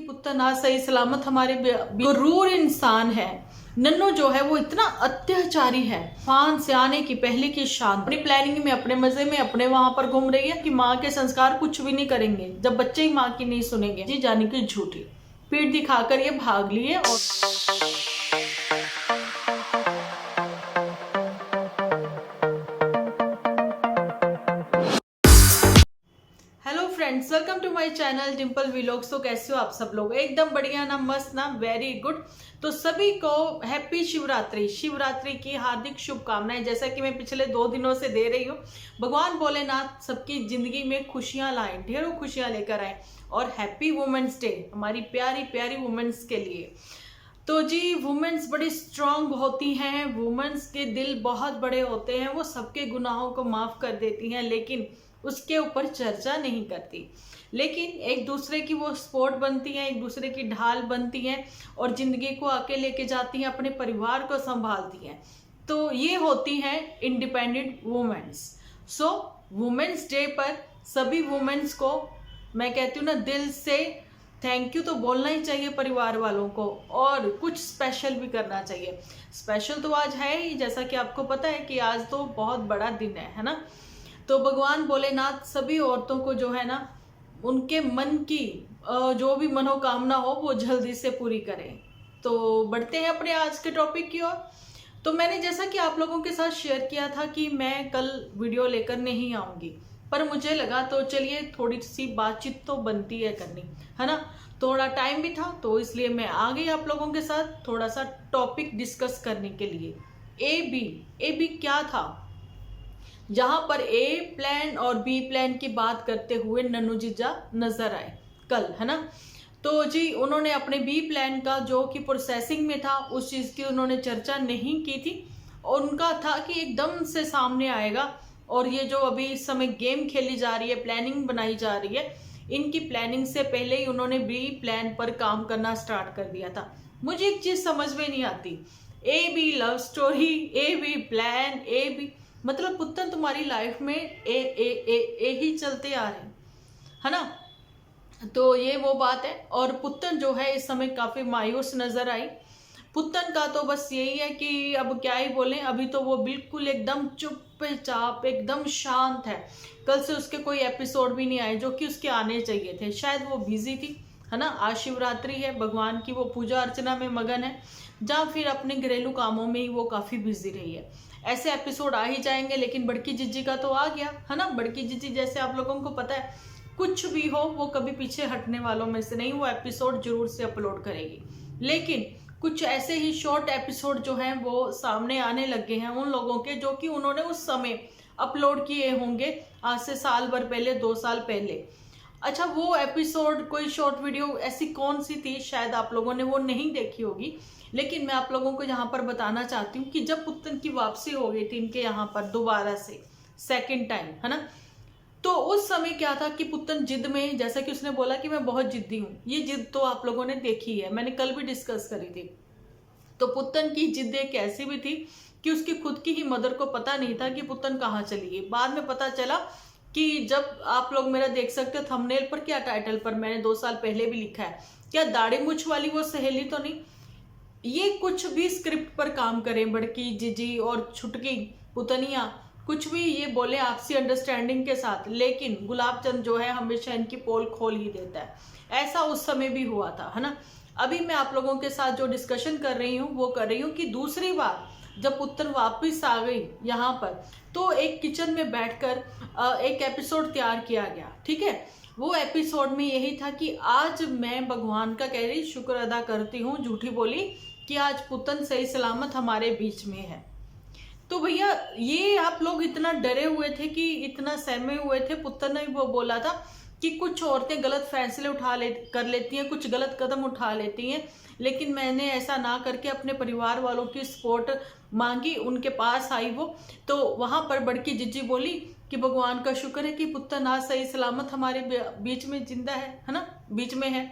पुत्र ना सही सलामत हमारे क्रूर इंसान है। नन्नू जो है वो इतना अत्याचारी है, फान से आने की पहले की शान, अपनी प्लानिंग में, अपने मजे में, अपने वहां पर घूम रही है कि माँ के संस्कार कुछ भी नहीं करेंगे जब बच्चे ही माँ की नहीं सुनेंगे। जी जाने की झूठी पीठ दिखाकर ये भाग लिए। और hello friends, welcome to my channel Dimple vlogs. तो कैसे हो आप सब लोग? एकदम बढ़िया ना, मस्त ना, वेरी गुड। तो सभी को हैप्पी शिवरात्रि, शिवरात्रि की हार्दिक शुभकामनाएं। जैसा कि मैं पिछले 2 दिनों से दे रही हूँ, भगवान भोलेनाथ सबकी जिंदगी में खुशियां लाएं, ढेरों खुशियां लेकर आए। और हैप्पी वुमेन्स डे हमारी प्यारी प्यारी वुमेन्स के लिए। तो जी, वुमेन्स बड़ी स्ट्रांग होती हैं, वुमेन्स के दिल बहुत बड़े होते हैं, वो सबके गुनाहों को माफ कर देती हैं, लेकिन उसके ऊपर चर्चा नहीं करती। लेकिन एक दूसरे की वो सपोर्ट बनती हैं, एक दूसरे की ढाल बनती हैं और जिंदगी को आगे लेके जाती हैं, अपने परिवार को संभालती हैं। तो ये होती हैं इंडिपेंडेंट वुमेन्स। सो वुमेन्स डे पर सभी वुमेन्स को मैं कहती हूँ ना, दिल से थैंक यू तो बोलना ही चाहिए परिवार वालों को, और कुछ स्पेशल भी करना चाहिए। स्पेशल तो आज है ही, जैसा कि आपको पता है कि आज तो बहुत बड़ा दिन है ना। तो भगवान भोलेनाथ सभी औरतों को जो है ना, उनके मन की जो भी मनोकामना हो वो जल्दी से पूरी करें। तो बढ़ते हैं अपने आज के टॉपिक की ओर। तो मैंने जैसा कि आप लोगों के साथ शेयर किया था कि मैं कल वीडियो लेकर नहीं आऊंगी, पर मुझे लगा तो चलिए थोड़ी सी बातचीत तो बनती है करनी, है ना। थोड़ा टाइम भी था तो इसलिए मैं आ गई आप लोगों के साथ थोड़ा सा टॉपिक डिस्कस करने के लिए। ए बी क्या था, जहां पर ए प्लान और बी प्लान की बात करते हुए नन्नू जीजा नजर आए कल, है ना। तो जी उन्होंने अपने बी प्लान का जो कि प्रोसेसिंग में था उस चीज की उन्होंने चर्चा नहीं की थी, और उनका था कि एकदम से सामने आएगा। और ये जो अभी इस समय गेम खेली जा रही है, प्लानिंग बनाई जा रही है, इनकी प्लानिंग से पहले ही उन्होंने बी प्लान पर काम करना स्टार्ट कर दिया था। मुझे एक चीज समझ में नहीं आती, A B love story, A B plan, A B मतलब पुत्तन तुम्हारी लाइफ में ए ही चलते आ रहे हैं, है ना। तो ये वो बात है। और पुत्तन जो है इस समय काफी मायूस नजर आई। पुत्तन का तो बस यही है कि अब क्या ही बोले, अभी तो वो बिल्कुल एकदम चुपचाप एकदम शांत है। कल से उसके कोई एपिसोड भी नहीं आए जो कि उसके आने चाहिए थे, शायद वो बिजी थी, है ना। आज शिवरात्रि है, भगवान की वो पूजा अर्चना में मगन है, या फिर अपने घरेलू कामों में ही वो काफी बिजी रही है। ऐसे एपिसोड आ ही जाएंगे, लेकिन बड़की जीजी का तो आ गया, है ना। बड़की जीजी जैसे आप लोगों को पता है, कुछ भी हो वो कभी पीछे हटने वालों में से नहीं, वो एपिसोड जरूर से अपलोड करेगी। लेकिन कुछ ऐसे ही शॉर्ट एपिसोड जो हैं वो सामने आने लगे हैं उन लोगों के, जो कि उन्होंने उस समय अपलोड किए होंगे आज से साल भर पहले, 2 साल पहले। अच्छा, वो एपिसोड कोई शॉर्ट वीडियो ऐसी कौन सी थी, शायद आप लोगों ने वो नहीं देखी होगी, लेकिन मैं आप लोगों को यहाँ पर बताना चाहती हूँ कि जब पुत्तन की वापसी हो गई थी इनके यहाँ पर दोबारा से सेकंड टाइम, है ना। तो उस समय क्या था कि पुत्तन जिद में, जैसा कि उसने बोला कि मैं बहुत जिद्दी हूँ, ये जिद तो आप लोगों ने देखी है, मैंने कल भी डिस्कस करी थी। तो पुत्तन की जिद एक ऐसी भी थी कि उसकी खुद की ही मदर को पता नहीं था कि पुत्तन कहाँ चली गई। बाद में पता चला कि जब आप लोग मेरा देख सकते हो थंबनेल पर, क्या टाइटल पर मैंने 2 साल पहले भी लिखा है, क्या दाढ़ी मूछ वाली वो सहेली तो नहीं। ये कुछ भी स्क्रिप्ट पर काम करें, बड़की जीजी और छुटकी पुतनिया कुछ भी ये बोले आपसी अंडरस्टैंडिंग के साथ, लेकिन गुलाब चंद जो है हमेशा इनकी पोल खोल ही देता है। ऐसा उस समय भी हुआ था, है ना। अभी मैं आप लोगों के साथ जो डिस्कशन कर रही हूँ वो कर रही हूँ कि दूसरी बार जब पुत्तन वापस आ गई यहाँ पर, तो एक किचन में बैठकर एक एपिसोड तैयार किया गया, ठीक है। वो एपिसोड में यही था कि आज मैं भगवान का कह रही शुक्र अदा करती हूँ, झूठी बोली, कि आज पुत्तन सही सलामत हमारे बीच में है। तो भैया ये आप लोग इतना डरे हुए थे, कि इतना सहमे हुए थे। पुत्तन ने वो बोला था कि कुछ औरतें गलत फैसले कर लेती हैं, कुछ गलत कदम उठा लेती हैं, लेकिन मैंने ऐसा ना करके अपने परिवार वालों की सपोर्ट मांगी, उनके पास आई वो। तो वहां पर बड़की जीजी बोली कि भगवान का शुक्र है कि पुत्तन आज सही सलामत हमारे बीच में जिंदा है ना, बीच में है।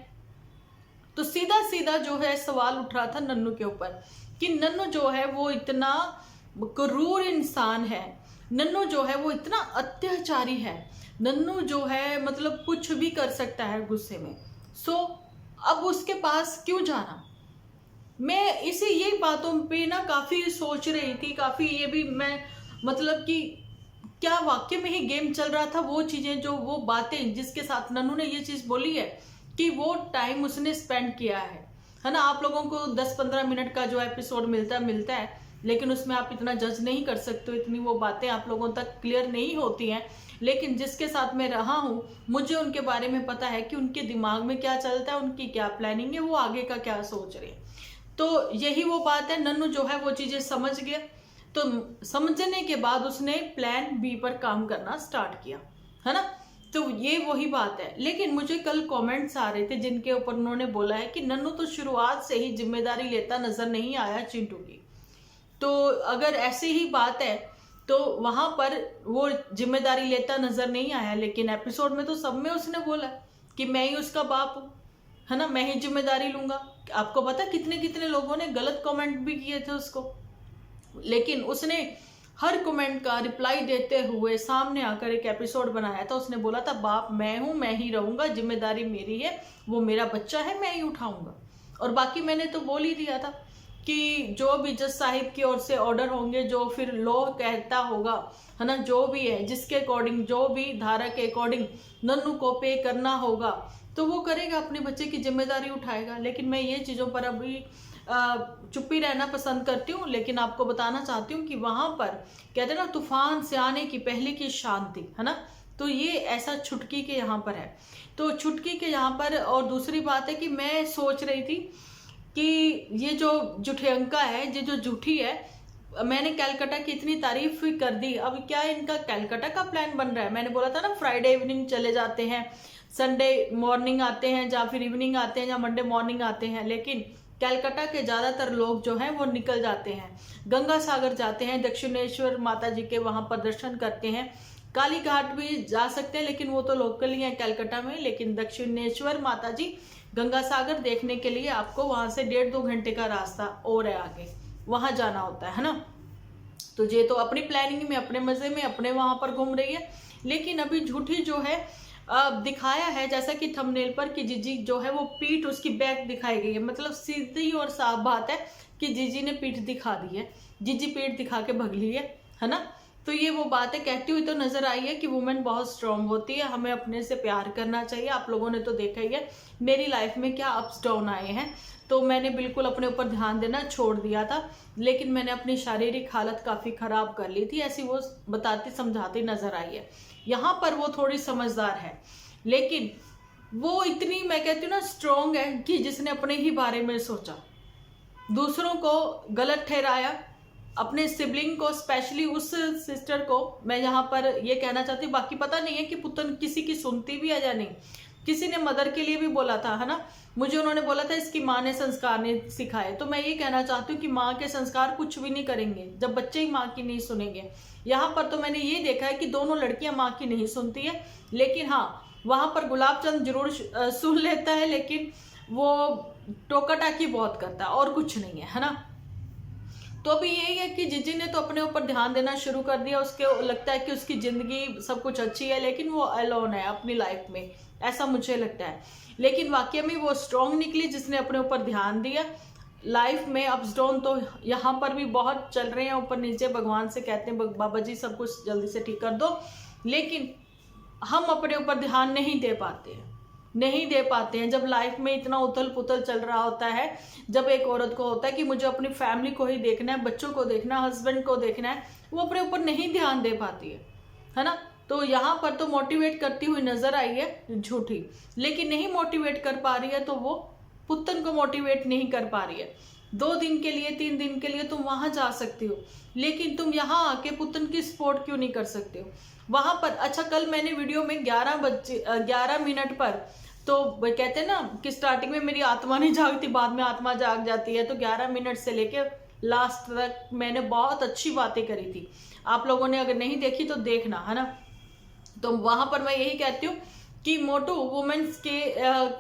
तो सीधा सीधा जो है सवाल उठ रहा था नन्नू के ऊपर कि नन्नू जो है वो इतना क्रूर इंसान है, नन्नू जो है वो इतना अत्याचारी है, नन्नू जो है मतलब कुछ भी कर सकता है गुस्से में। सो अब उसके पास क्यों जाना। मैं इसी यही बातों पे ना काफी सोच रही थी, काफी ये भी मैं मतलब कि क्या वाक्य में ही गेम चल रहा था। वो चीजें जो वो बातें जिसके साथ नन्नू ने ये चीज बोली है कि वो टाइम उसने स्पेंड किया है ना। आप लोगों को 10-15 मिनट का जो एपिसोड मिलता है, लेकिन उसमें आप इतना जज नहीं कर सकते हो, इतनी वो बातें आप लोगों तक क्लियर नहीं होती हैं। लेकिन जिसके साथ मैं रहा हूं, मुझे उनके बारे में पता है कि उनके दिमाग में क्या चलता है, उनकी क्या प्लानिंग है, वो आगे का क्या सोच रहे हैं। तो यही वो बात है, नन्नू जो है वो चीजें समझ गया। तो समझने के बाद उसने प्लान बी पर काम करना स्टार्ट किया, है ना। तो ये वही बात है। लेकिन मुझे कल कमेंट्स आ रहे थे जिनके ऊपर उन्होंने बोला है कि नन्नू तो शुरुआत से ही जिम्मेदारी लेता नजर नहीं आया चिंटू की। तो अगर ऐसी ही बात है तो वहां पर वो जिम्मेदारी लेता नजर नहीं आया, लेकिन एपिसोड में तो सब में उसने बोला कि मैं ही उसका बाप हूं, है ना, मैं ही जिम्मेदारी लूंगा। आपको पता कितने कितने लोगों ने गलत कमेंट भी किए थे उसको, लेकिन उसने हर कमेंट का रिप्लाई देते हुए सामने आकर एक एपिसोड बनाया था। उसने बोला था बाप मैं हूं, मैं ही रहूंगा, जिम्मेदारी मेरी है, वो मेरा बच्चा है, मैं ही उठाऊंगा। और बाकी मैंने तो बोल ही दिया था कि जो भी जज साहिब की ओर से ऑर्डर होंगे, जो फिर लॉ कहता होगा, है ना, जो भी है जिसके अकॉर्डिंग, जो भी धारा के अकॉर्डिंग नन्नू को पे करना होगा तो वो करेगा, अपने बच्चे की जिम्मेदारी उठाएगा। लेकिन मैं ये चीजों पर अभी चुप्पी रहना पसंद करती हूँ। लेकिन आपको बताना चाहती हूँ कि वहां पर कहते हैं ना, तूफान से आने की पहले की शांति, है ना। तो ये ऐसा छुटकी के यहाँ पर है। तो छुटकी के यहाँ पर और दूसरी बात है कि मैं सोच रही थी कि ये जो जुठियंका है, ये जो जूठी है, मैंने कैलकाटा की इतनी तारीफ भी कर दी, अब क्या इनका कैलकाटा का प्लान बन रहा है। मैंने बोला था ना फ्राइडे इवनिंग चले जाते हैं, संडे मॉर्निंग आते हैं, या फिर इवनिंग आते हैं, या मंडे मॉर्निंग आते हैं। लेकिन कैलकाटा के ज्यादातर लोग जो हैं वो निकल जाते हैं, गंगा सागर जाते हैं, दक्षिणेश्वर माता जी के वहां पर दर्शन करते हैं, काली घाट भी जा सकते हैं, लेकिन वो तो लोकल ही है कैलकाटा में। लेकिन दक्षिणेश्वर माता जी, गंगा सागर देखने के लिए आपको वहां से 1.5-2 घंटे का रास्ता और है आगे, वहां जाना होता है ना। तो ये तो अपनी प्लानिंग में, अपने मजे में, अपने वहां पर घूम रही है। लेकिन अभी झूठी जो है दिखाया है जैसा कि थंबनेल पर कि जीजी जो है वो पीठ उसकी बैक दिखाई गई है, मतलब सीधी और साफ बात है कि जीजी ने पीठ दिखा दी है, जीजी पीठ दिखा के भग ली है ना। तो ये वो बातें कहती हुई तो नजर आई है कि वुमेन बहुत स्ट्रांग होती है, हमें अपने से प्यार करना चाहिए। आप लोगों ने तो देखा ही है मेरी लाइफ में क्या अप्स डाउन आए हैं, तो मैंने बिल्कुल अपने ऊपर ध्यान देना छोड़ दिया था। लेकिन मैंने अपनी शारीरिक हालत काफी खराब कर ली थी, ऐसी वो बताती समझाती नजर आई है। यहाँ पर वो थोड़ी समझदार है, लेकिन वो इतनी, मैं कहती हूँ ना, स्ट्रांग है कि जिसने अपने ही बारे में सोचा, दूसरों को गलत ठहराया, अपने सिबलिंग को, स्पेशली उस सिस्टर को मैं यहाँ पर ये कहना चाहती हूँ। बाकी पता नहीं है कि पुतन किसी की सुनती भी है या नहीं। किसी ने मदर के लिए भी बोला था, है ना, मुझे उन्होंने बोला था इसकी माँ ने संस्कार नहीं सिखाए। तो मैं ये कहना चाहती हूँ कि माँ के संस्कार कुछ भी नहीं करेंगे जब बच्चे ही माँ की नहीं सुनेंगे। यहाँ पर तो मैंने ये देखा है कि दोनों लड़कियां माँ की नहीं सुनती है, लेकिन हाँ वहां पर गुलाब चंद जरूर सुन लेता है, लेकिन वो टोका टाकी बहुत करता है और कुछ नहीं है ना। तो अभी यही है कि जीजी ने तो अपने ऊपर ध्यान देना शुरू कर दिया, उसके लगता है कि उसकी जिंदगी सब कुछ अच्छी है, लेकिन वो अलोन है अपनी लाइफ में, ऐसा मुझे लगता है। लेकिन वाकई में वो स्ट्रांग निकली जिसने अपने ऊपर ध्यान दिया। लाइफ में अप्स डाउन तो यहाँ पर भी बहुत चल रहे हैं, ऊपर नीचे, भगवान से कहते हैं बाबा जी सब कुछ जल्दी से ठीक कर दो, लेकिन हम अपने ऊपर ध्यान नहीं दे पाते हैं जब लाइफ में इतना उथल पुथल चल रहा होता है। जब एक औरत को होता है कि मुझे अपनी फैमिली को ही देखना है, बच्चों को देखना है, हस्बैंड को देखना है, वो अपने ऊपर नहीं ध्यान दे पाती है ना। तो यहाँ पर तो मोटिवेट करती हुई नजर आई है झूठी, लेकिन नहीं मोटिवेट कर पा रही है, तो वो पुतन को मोटिवेट नहीं कर पा रही है। 2 दिन के लिए, 3 दिन के लिए तुम वहां जा सकती हो, लेकिन तुम यहाँ आके पुतन की सपोर्ट क्यों नहीं कर सकते हो वहां पर। अच्छा, कल मैंने वीडियो में 11 मिनट पर, तो वो कहते हैं ना कि स्टार्टिंग में मेरी आत्मा नहीं जागती, बाद में आत्मा जाग जाती है, तो 11 मिनट से लेके लास्ट तक मैंने बहुत अच्छी बातें करी थी। आप लोगों ने अगर नहीं देखी तो देखना, है ना। तो वहां पर मैं यही कहती हूँ कि मोटू वुमेन्स के,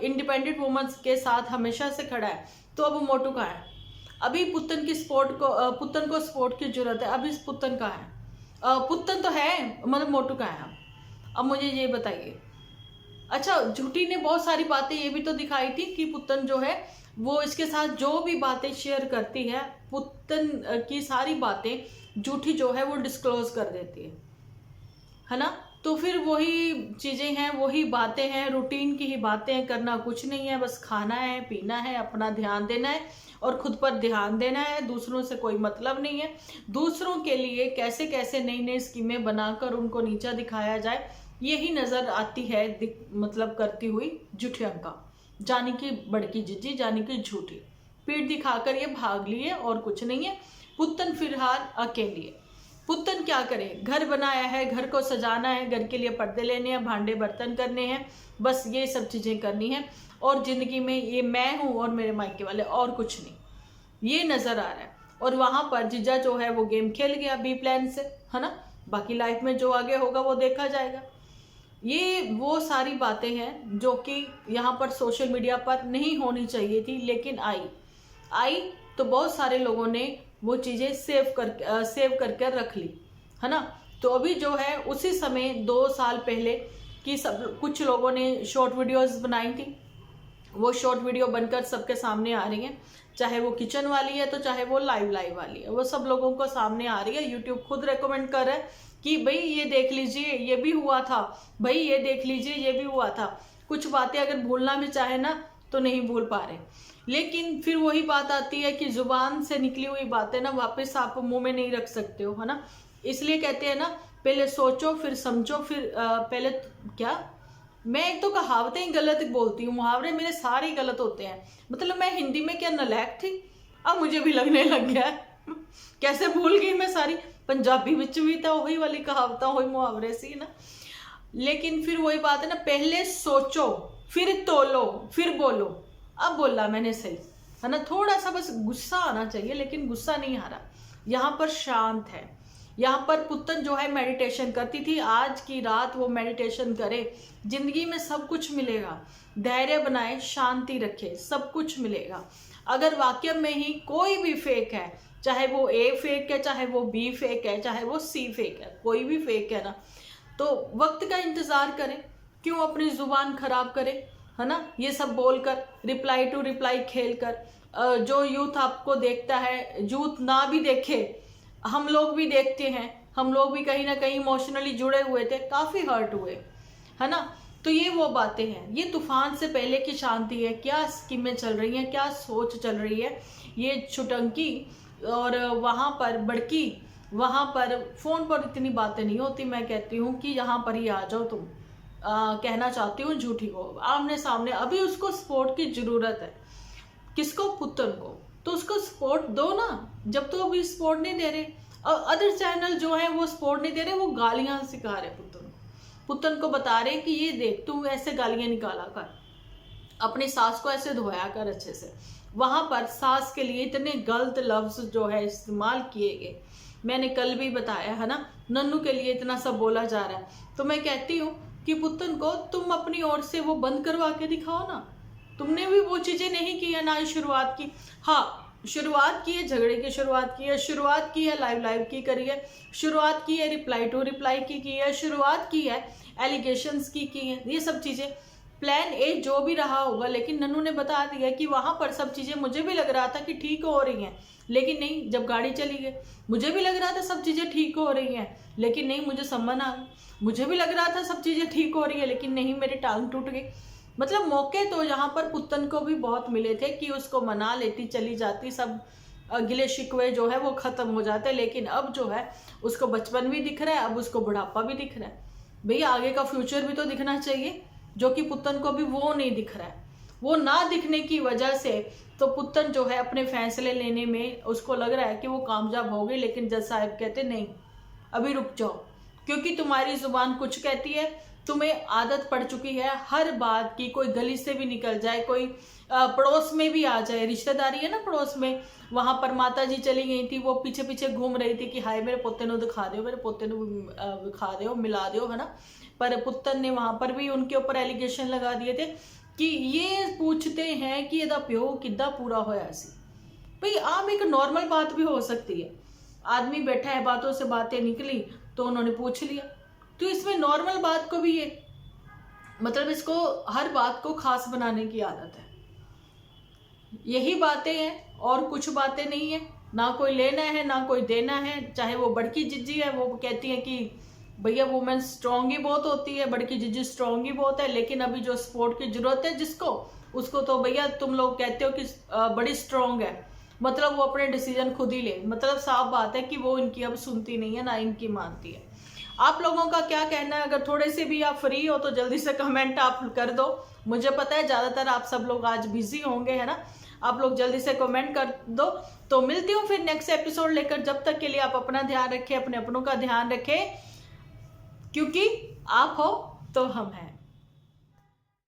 इंडिपेंडेंट वुमेन्स के साथ हमेशा से खड़ा है। तो अब मोटू कहाँ है? अभी पुतन की पुतन को सपोर्ट की जरूरत है। अभी पुतन कहाँ है? पुतन तो है, मतलब मोटू कहाँ है? अब मुझे ये बताइए। अच्छा, झूठी ने बहुत सारी बातें ये भी तो दिखाई थी कि पुत्तन जो है वो इसके साथ जो भी बातें शेयर करती है, पुत्तन की सारी बातें झूठी जो है वो डिस्क्लोज कर देती है ना। तो फिर वही चीजें हैं, वही बातें हैं, रूटीन की ही बातें हैं, करना कुछ नहीं है, बस खाना है, पीना है, अपना ध्यान देना है और खुद पर ध्यान देना है। दूसरों से कोई मतलब नहीं है। दूसरों के लिए कैसे कैसे नई नई स्कीमें बनाकर उनको नीचा दिखाया जाए, यही नजर आती है मतलब करती हुई झूठियांका, जानी की बड़की जिज्जी, जानी की झूठी। पीठ दिखाकर ये भाग लिए और कुछ नहीं है। पुत्तन फिलहाल अकेली है। पुत्तन क्या करे, घर बनाया है, घर को सजाना है, घर के लिए पर्दे लेने हैं, भांडे बर्तन करने हैं, बस ये सब चीजें करनी है। और जिंदगी में ये मैं हूं और मेरे मायके वाले, और कुछ नहीं, ये नजर आ रहा है। और वहां पर जीजा जो है वो गेम खेल गया बी प्लान से, है ना। बाकी लाइफ में जो आगे होगा वो देखा जाएगा। ये वो सारी बातें हैं जो कि यहाँ पर सोशल मीडिया पर नहीं होनी चाहिए थी, लेकिन आई तो बहुत सारे लोगों ने वो चीजें सेव करके रख ली, है ना। तो अभी जो है उसी समय 2 साल पहले की सब कुछ लोगों ने शॉर्ट वीडियोस बनाई थी, वो शॉर्ट वीडियो बनकर सबके सामने आ रही हैं। चाहे वो किचन वाली है तो चाहे वो लाइव वाली है, वो सब लोगों को सामने आ रही है। यूट्यूब खुद रेकमेंड कर रहा है कि भाई ये देख लीजिए, ये भी हुआ था, भाई ये देख लीजिए, ये भी हुआ था। कुछ बातें अगर भूलना भी चाहे ना तो नहीं भूल पा रहे। लेकिन फिर वही बात आती है कि जुबान से निकली हुई बातें ना वापस आप मुंह में नहीं रख सकते हो, है ना। इसलिए कहते हैं ना, पहले सोचो फिर समझो, फिर पहले क्या, मैं एक तो कहावतें ही गलत बोलती हूँ, मुहावरे मेरे सारे गलत होते हैं। मतलब मैं हिंदी में क्या नालायक थी, अब मुझे भी लगने लग गया है कैसे भूल गई मैं सारी। पंजाबी विच भी था वही वाली कहावत, वही मुहावरे सी ना। लेकिन फिर वही बात है ना, पहले सोचो फिर तोलो फिर बोलो। अब बोला मैंने सही, है ना। थोड़ा सा बस गुस्सा आना चाहिए, लेकिन गुस्सा नहीं आ रहा। यहाँ पर शांत है। यहाँ पर पुत्तन जो है मेडिटेशन करती थी, आज की रात वो मेडिटेशन करे, जिंदगी में सब कुछ मिलेगा। धैर्य बनाए, शांति रखे, सब कुछ मिलेगा। अगर वाकई में ही कोई भी फेक है, चाहे वो ए फेक है, चाहे वो बी फेक है, चाहे वो सी फेक है, कोई भी फेक है ना, तो वक्त का इंतजार करें, क्यों अपनी जुबान खराब करे, है ना। ये सब बोलकर, रिप्लाई टू रिप्लाई खेलकर, जो यूथ आपको देखता है, यूथ ना भी देखे, हम लोग भी देखते हैं, हम लोग भी कहीं ना कहीं इमोशनली जुड़े हुए थे, काफी हर्ट हुए, है ना। तो ये वो बातें हैं, ये तूफान से पहले की शांति है। क्या स्कीमें चल रही हैं, क्या सोच चल रही है, ये छुटंकी और वहां पर बड़की, वहां पर फोन पर इतनी बातें नहीं होती। मैं कहती हूँ कि यहाँ पर ही आ जाओ तुम। कहना चाहती हूँ झूठी को आमने सामने। अभी उसको सपोर्ट की जरूरत है। किसको, पुत्तन को, तो उसको सपोर्ट दो ना। जब तो अभी सपोर्ट नहीं दे रहे, और अदर चैनल जो है वो सपोर्ट नहीं दे रहे, वो गालियां सिखा रहे पुत्तन को बता रहे कि ये देख तू ऐसे गालियां निकाला कर, अपनी सास को ऐसे धोया कर अच्छे से। वहां पर सास के लिए इतने गलत लफ्ज जो है इस्तेमाल किए गए, मैंने कल भी बताया, है ना। नन्नू के लिए इतना सब बोला जा रहा है, तो मैं कहती हूँ कि पुत्तन को तुम अपनी ओर से वो बंद करवा के दिखाओ ना। तुमने भी वो चीजें नहीं की है ना, शुरुआत की। हाँ, शुरुआत की है, झगड़े की शुरुआत की है, शुरुआत की है लाइव की करी है, शुरुआत की है रिप्लाई टू रिप्लाई की है, शुरुआत की है एलिगेशंस की है। ये सब चीजें प्लान ए जो भी रहा होगा, लेकिन नन्नू ने बता दिया कि वहां पर सब चीजें मुझे भी लग रहा था कि ठीक हो रही हैं, लेकिन नहीं, जब गाड़ी चली गई मुझे भी लग रहा था सब चीजें ठीक हो रही हैं, लेकिन नहीं, मुझे सम्मन आ गई। मुझे भी लग रहा था सब चीजें ठीक हो रही है, लेकिन नहीं, मेरी टांग टूट गई। मतलब मौके तो यहाँ पर पुत्तन को भी बहुत मिले थे कि उसको मना लेती, चली जाती, सब गिले शिकवे जो है वो खत्म हो जाते। लेकिन अब जो है उसको बचपन भी दिख रहा है, अब उसको बुढ़ापा भी दिख रहा है। भैया आगे का फ्यूचर भी तो दिखना चाहिए, जो कि पुत्तन को भी वो नहीं दिख रहा है। वो ना दिखने की वजह से तो पुत्तन जो है अपने फैसले लेने में उसको लग रहा है कि वो कामयाब हो गई, लेकिन जज साहब कहते नहीं, अभी रुक जाओ, क्योंकि तुम्हारी जुबान कुछ कहती है, तुम्हें आदत पड़ चुकी है हर बात की। कोई गली से भी निकल जाए, कोई पड़ोस में भी आ जाए, रिश्तेदारी है ना पड़ोस में, वहां पर माता जी चली गई थी, वो पीछे पीछे घूम रही थी कि हाय मेरे पोते नु दिखा दो, मेरे पोते नु दिखा दो, मिला दो, है ना। पर पुत्तन ने वहां पर भी उनके ऊपर एलिगेशन लगा दिए थे कि ये पूछते हैं कि एदा प्यो किद्दा पूरा होया सी। भाई आम एक नॉर्मल बात भी हो सकती है, आदमी बैठा है, बातों से बातें निकली तो उन्होंने पूछ लिया, तो इसमें नॉर्मल बात को भी ये मतलब इसको हर बात को खास बनाने की आदत है। यही बातें हैं और कुछ बातें नहीं है, ना कोई लेना है ना कोई देना है। चाहे वो बड़की जिज्जी है, वो कहती है कि भैया वुमेन स्ट्रांग ही बहुत होती है, बड़की जिज्जी स्ट्रांग ही बहुत है, लेकिन अभी जो सपोर्ट की जरूरत है जिसको, उसको तो भैया तुम लोग कहते हो कि बड़ी स्ट्रांग है, मतलब वो अपने डिसीजन खुद ही ले। मतलब साफ बात है कि वो इनकी अब सुनती नहीं है, ना इनकी मानती है। आप लोगों का क्या कहना है? अगर थोड़े से भी आप फ्री हो तो जल्दी से कमेंट आप कर दो। मुझे पता है ज़्यादातर आप सब लोग आज बिजी होंगे, है ना। आप लोग जल्दी से कमेंट कर दो। तो मिलती हूँ फिर नेक्स्ट एपिसोड लेकर। जब तक के लिए आप अपना ध्यान रखें, अपने अपनों का ध्यान रखें, क्योंकि आप हो तो हम हैं।